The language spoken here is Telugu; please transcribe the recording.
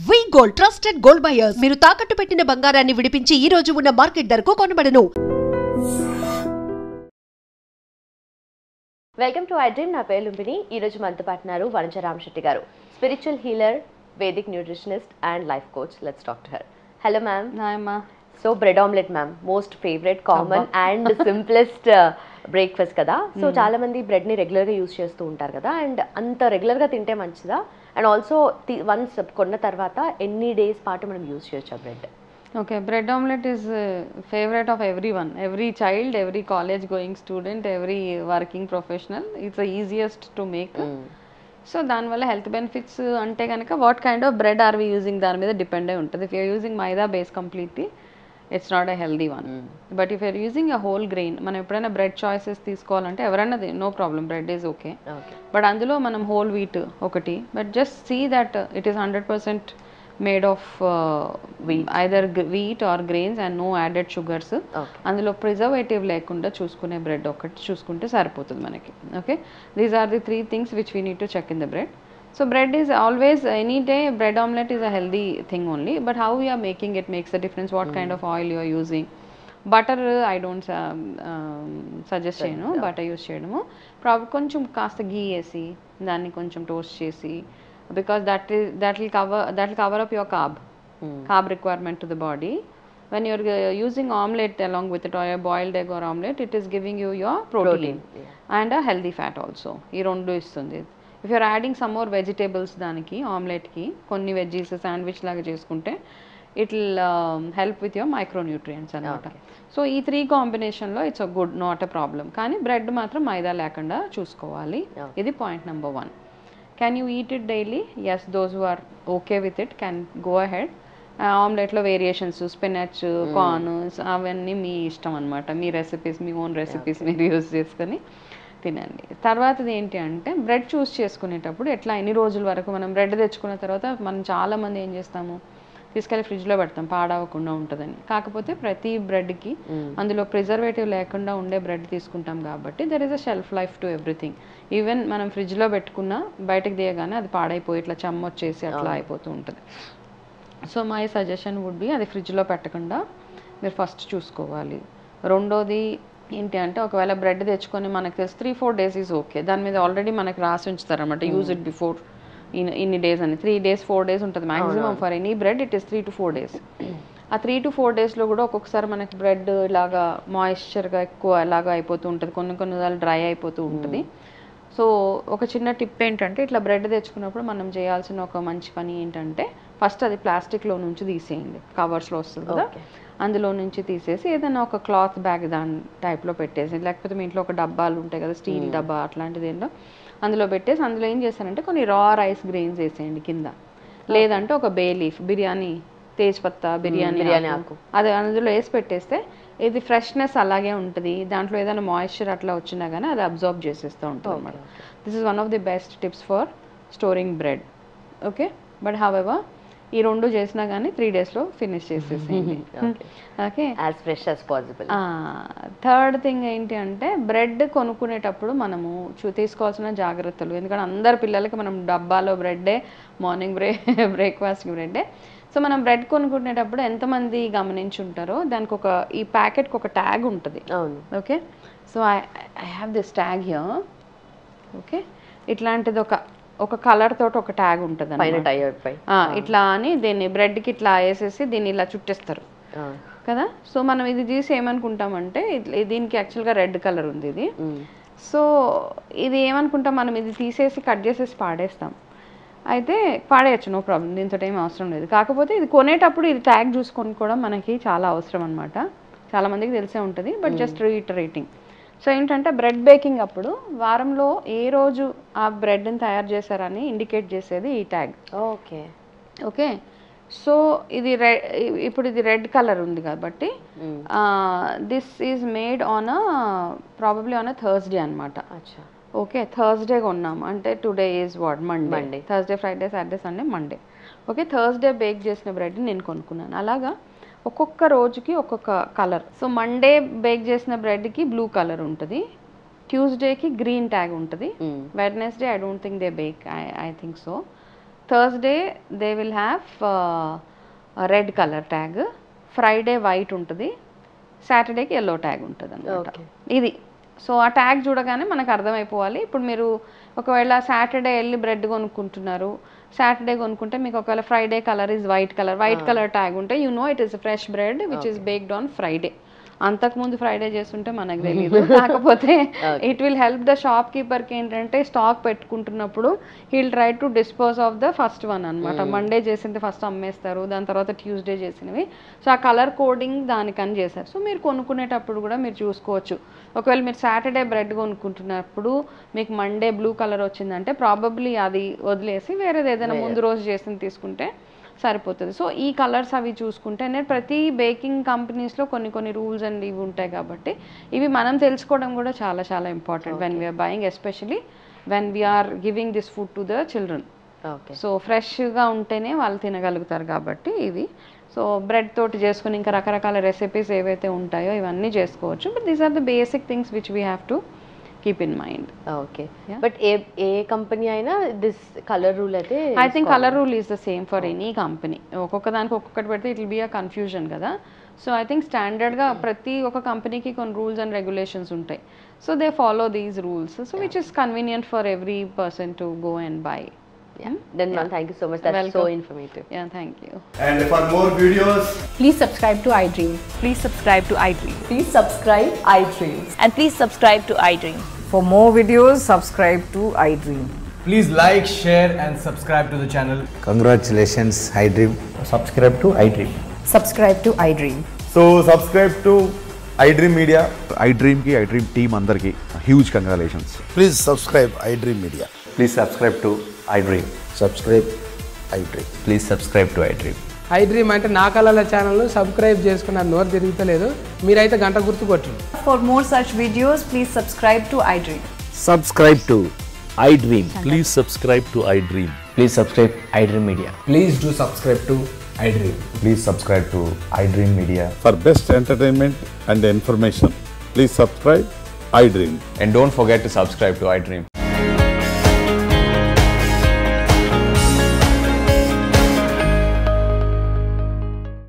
వి గోల్డ్ ట్రస్టెడ్ గోల్డ్ బయర్స్ మీరు తాకట్టు పెట్టిన బంగారాన్ని విడిపించి ఈ రోజు ఉన్న మార్కెట్ ధరకు కొనబడను. Welcome to I dream. నా పేరు లుంబిని. ఈ రోజు మనతో పాటు ఉన్నారు వనజ రామశెట్టి గారు, spiritual healer, Vedic nutritionist and life coach. Let's talk to her. Hello ma'am. Hi అమ్మా. So bread omelette ma'am, most favourite, common and simplest breakfast కదా. సో చాలా మంది బ్రెడ్ ని రెగ్యులర్ గా యూస్ చేస్తూ ఉంటారు కదా, అండ్ అంత రెగ్యులర్ గా తింటే మంచిదా? అండ్ ఆల్సో వన్స్ కొన్న తర్వాత ఎన్ని డేస్ పాటు మనం యూస్ చేయొచ్చు bread? Okay, bread omelette is favourite of everyone, every child, every college going student, every working professional. It's the easiest to make. So దానివల్ల హెల్త్ బెనిఫిట్స్ అంటే కనుక what kind of bread are we using దాని మీద డిపెండ్ అయి ఉంటుంది. If you're using maida base completely, it's not a healthy one. But if you're using a whole grain, మనం ఎప్పుడైనా బ్రెడ్ చాయిసెస్ తీసుకోవాలంటే ఎవరైనా no problem, bread is okay. But అందులో మనం హోల్ వీట్ ఒకటి, but just see that it is 100% made of either wheat or grains and no added sugars. అందులో ప్రిజర్వేటివ్ లేకుండా చూసుకునే బ్రెడ్ ఒకటి చూసుకుంటే సరిపోతుంది మనకి. Okay, these are the 3 things which we need to check in the bread. So bread is always, any day bread omelette is a healthy thing only, but how we are making it makes a difference. What kind of oil you are using. Butter I don't suggest cheyanu, butter use cheyadamu. Koncham kaasta ghee esi danni koncham toast chesi, because that will cover up your carb requirement to the body. When you are using omelette along with it, or a boiled egg or omelette, it is giving you your protein and a healthy fat also. Ee rendu istundi. If you are adding some more vegetables దానికి ఆమ్లెట్కి, కొన్ని వెజ్జీస్ శాండ్విచ్ లాగా చేసుకుంటే it will help with your micronutrients అనమాట. సో ఈ 3 కాంబినేషన్లో it's a good, not a problem. కానీ బ్రెడ్ మాత్రం మైదా లేకుండా చూసుకోవాలి. ఇది point number 1. Can you eat it daily? Yes, those who are okay with it can go ahead. ఆమ్లెట్లో వేరియేషన్స్, స్పినచ్, కార్న్, అవన్నీ మీ ఇష్టం అనమాట. మీ రెసిపీస్, మీ ఓన్ రెసిపీస్ మీరు యూజ్ చేసుకొని తినండి. తర్వాతది ఏంటి అంటే, బ్రెడ్ చూస్ చేసుకునేటప్పుడు ఎట్లా, ఎన్ని రోజుల వరకు మనం బ్రెడ్ తెచ్చుకున్న తర్వాత మనం చాలామంది ఏం చేస్తాము, తీసుకెళ్ళి ఫ్రిడ్జ్లో పెడతాం పాడవకుండా ఉంటుందని. కాకపోతే ప్రతి బ్రెడ్కి అందులో ప్రిజర్వేటివ్ లేకుండా ఉండే బ్రెడ్ తీసుకుంటాం కాబట్టి there is a shelf life to everything. Even మనం ఫ్రిడ్జ్లో పెట్టుకున్నా బయటకు తీయగానే అది పాడైపోయి ఇట్లా చెమ్మొచ్చేసి అట్లా అయిపోతూ ఉంటుంది. So my suggestion would be, అది ఫ్రిడ్జ్లో పెట్టకుండా మీరు ఫస్ట్ చూసుకోవాలి. రెండోది ఏంటి అంటే, ఒకవేళ బ్రెడ్ తెచ్చుకొని మనకు తెలిసి 3-4 days ఈజ్ ఓకే. దాని మీద ఆల్రెడీ మనకి రాసి ఉంచుతారనమాట, యూజ్ ఇట్ బిఫోర్ ఇన్ని డేస్ అని. 3 days 4 days ఉంటుంది maximum for any bread. It is 3 to 4 days. ఆ 3 to 4 daysలో కూడా ఒక్కొక్కసారి మనకి బ్రెడ్ ఇలాగా మాయిశ్చర్గా ఎక్కువ ఇలాగా అయిపోతూ ఉంటుంది, కొన్ని డ్రై అయిపోతూ ఉంటుంది. సో ఒక చిన్న టిప్ ఏంటంటే, ఇట్లా బ్రెడ్ తెచ్చుకున్నప్పుడు మనం చేయాల్సిన ఒక మంచి పని ఏంటంటే, ఫస్ట్ అది ప్లాస్టిక్లో నుంచి తీసేయండి. కవర్స్లో వస్తుంది కదా, అందులో నుంచి తీసేసి ఏదైనా ఒక క్లాత్ బ్యాగ్ దాని టైప్లో పెట్టేసి, లేకపోతే మీ ఇంట్లో ఒక డబ్బాలు ఉంటాయి కదా, స్టీల్ డబ్బా అట్లాంటిది ఏంటో, అందులో పెట్టేసి అందులో ఏం చేస్తారంటే కొన్ని రా రైస్ గ్రెయిన్స్ వేసేయండి కింద. లేదంటే ఒక బే లీఫ్, బిర్యానీ తేజ్పత్తా, బిర్యానీ ఆకు, అది అందులో వేసి పెట్టేస్తే ఇది ఫ్రెష్నెస్ అలాగే ఉంటుంది. దాంట్లో ఏదైనా మాయిశ్చర్ అట్లా వచ్చినా కానీ అది అబ్జార్బ్ చేసేస్తూ ఉంటుంది అన్నమాట. This is one of the best tips for storing bread. Okay, but however ఈ 2 చేసినా కానీ 3 daysలో ఫినిష్ చేసేసేయండి. Okay, as fresh as possible. Third thing ఏంటి అంటే, బ్రెడ్ కొనుక్కునేటప్పుడు మనము తీసుకోవాల్సిన జాగ్రత్తలు. ఎందుకంటే అందరి పిల్లలకి మనం డబ్బాలో బ్రెడ్డే, మార్నింగ్ బ్రేక్ఫాస్ట్కి బ్రెడ్డే. సో మనం బ్రెడ్ కొనుక్కునేటప్పుడు ఎంతమంది గమనించి ఉంటారో, దానికి ఈ ప్యాకెట్కి ఒక ట్యాగ్ ఉంటుంది. అవును. Okay, so I have this tag here. Okay, ఇట్లాంటిది ఒక కలర్ తోటి ఒక ట్యాగ్ ఉంటుంది ఇట్లా అని, దీన్ని బ్రెడ్కి ఇట్లా వేసేసి దీన్ని ఇలా చుట్టేస్తారు కదా. సో మనం ఇది తీసి ఏమనుకుంటామంటే, దీనికి యాక్చువల్గా రెడ్ కలర్ ఉంది ఇది. సో ఇది ఏమనుకుంటాం మనం, ఇది తీసేసి కట్ చేసేసి పాడేస్తాం. అయితే పాడేయచ్చు, నో ప్రాబ్లం, దీంతో ఏం అవసరం లేదు. కాకపోతే ఇది కొనేటప్పుడు ఇది ట్యాగ్ చూసుకొని కూడా మనకి చాలా అవసరం అనమాట. చాలామందికి తెలిసే ఉంటుంది, బట్ జస్ట్ రీటరేటింగ్. సో ఏంటంటే, బ్రెడ్ బేకింగ్ అప్పుడు వారంలో ఏ రోజు ఆ బ్రెడ్ని తయారు చేశారని ఇండికేట్ చేసేది ఈ ట్యాగ్. ఓకే ఓకే, సో ఇప్పుడు ఇది రెడ్ కలర్ ఉంది కాబట్టి this is made on probably on Thursday అనమాట. ఓకే, థర్స్డే కొన్నాము అంటే today is what, Monday. Thursday, Friday, Saturday, Sunday, Monday. Okay, Thursday bake చేసిన బ్రెడ్ నేను కొనుక్కున్నాను. అలాగా ఒక్కొక్క రోజుకి ఒక్కొక్క కలర్. సో మండే బేక్ చేసిన బ్రెడ్కి బ్లూ కలర్ ఉంటుంది, ట్యూస్డేకి గ్రీన్ ట్యాగ్ ఉంటుంది, Wednesday I don't think they bake, I think so. Thursday they will have red colour tag, Friday white ఉంటుంది, సాటర్డేకి ఎల్లో ట్యాగ్ ఉంటుంది అనమాట. ఇది సో ఆ ట్యాగ్ చూడగానే మనకు అర్థమైపోవాలి. ఇప్పుడు మీరు ఒకవేళ సాటర్డే వెళ్ళి బ్రెడ్ కొనుక్కుంటున్నారు, సాటర్డే కొనుక్కుంటే మీకు ఒకవేళ Friday colour is white colour tag ఉంటే you know it is fresh bread which is baked on Friday. అంతకుముందు ఫ్రైడే చేస్తుంటే మనకు తెలియదు. కాకపోతే it will help the shop కీపర్కి ఏంటంటే స్టాక్ పెట్టుకుంటున్నప్పుడు he'll try to dispose of the first one అనమాట. మండే చేసింది ఫస్ట్ అమ్మేస్తారు, దాని తర్వాత ట్యూస్డే చేసినవి. సో ఆ కలర్ కోడింగ్ దానికని చేశారు. సో మీరు కొనుక్కునేటప్పుడు కూడా మీరు చూసుకోవచ్చు. ఒకవేళ మీరు సాటర్డే బ్రెడ్ కొనుక్కుంటున్నప్పుడు మీకు మండే బ్లూ కలర్ వచ్చిందంటే ప్రాబబ్లీ అది వదిలేసి వేరేది ఏదైనా ముందు రోజు చేసింది తీసుకుంటే సరిపోతుంది. సో ఈ కలర్స్ అవి చూసుకుంటే నేను ప్రతి బేకింగ్ కంపెనీస్లో కొన్ని రూల్స్ అండ్ ఇవి ఉంటాయి కాబట్టి ఇవి మనం తెలుసుకోవడం కూడా చాలా important when we're buying, especially when we're giving this food to the children. So ఫ్రెష్గా ఉంటేనే వాళ్ళు తినగలుగుతారు కాబట్టి ఇవి. సో బ్రెడ్ తోటి చేసుకుని ఇంకా రకరకాల రెసిపీస్ ఏవైతే ఉంటాయో ఇవన్నీ చేసుకోవచ్చు. But these are the basic things which we have to keep in mind. Okay. Yeah. But a company aina this color rule aithe I think color rule is the same for any company. ఒక్కొక్క దానికి ఒక్కొక్కటి పెడితే it will be a confusion కదా. So I think standard ga ప్రతి ఒక కంపెనీకి కొన్ని rules and regulations ఉంటాయి. So they follow these rules. So which is convenient for every person to go and buy. Yeah. Then ma'am, thank you so much. That's so informative. Yeah, thank you. And for more videos, please subscribe to iDream. Please subscribe to iDream. Please subscribe iDream. And please subscribe to iDream. For more videos, subscribe to iDream. please like, share and subscribe to the channel. Congratulations, iDream. Subscribe to iDream. Subscribe to iDream. So subscribe to iDream Media. iDream ki iDream team andarki huge congratulations. Please subscribe iDream Media. Please subscribe to iDream. Subscribe iDream. Please subscribe to iDream. iDream అంటే నా కళల ఛానల్ సబ్స్క్రైబ్ చేసుకున్న నోరు తిరుగుతలేదు, మీరైతే గంట గుర్తు కొట్టండి. For more such videos, please subscribe to iDream. Subscribe to iDream. Please subscribe to iDream. Please subscribe iDream Media. Please do subscribe to iDream. Please subscribe to iDream Media. For best entertainment and information, please subscribe iDream. And don't forget to subscribe to iDream.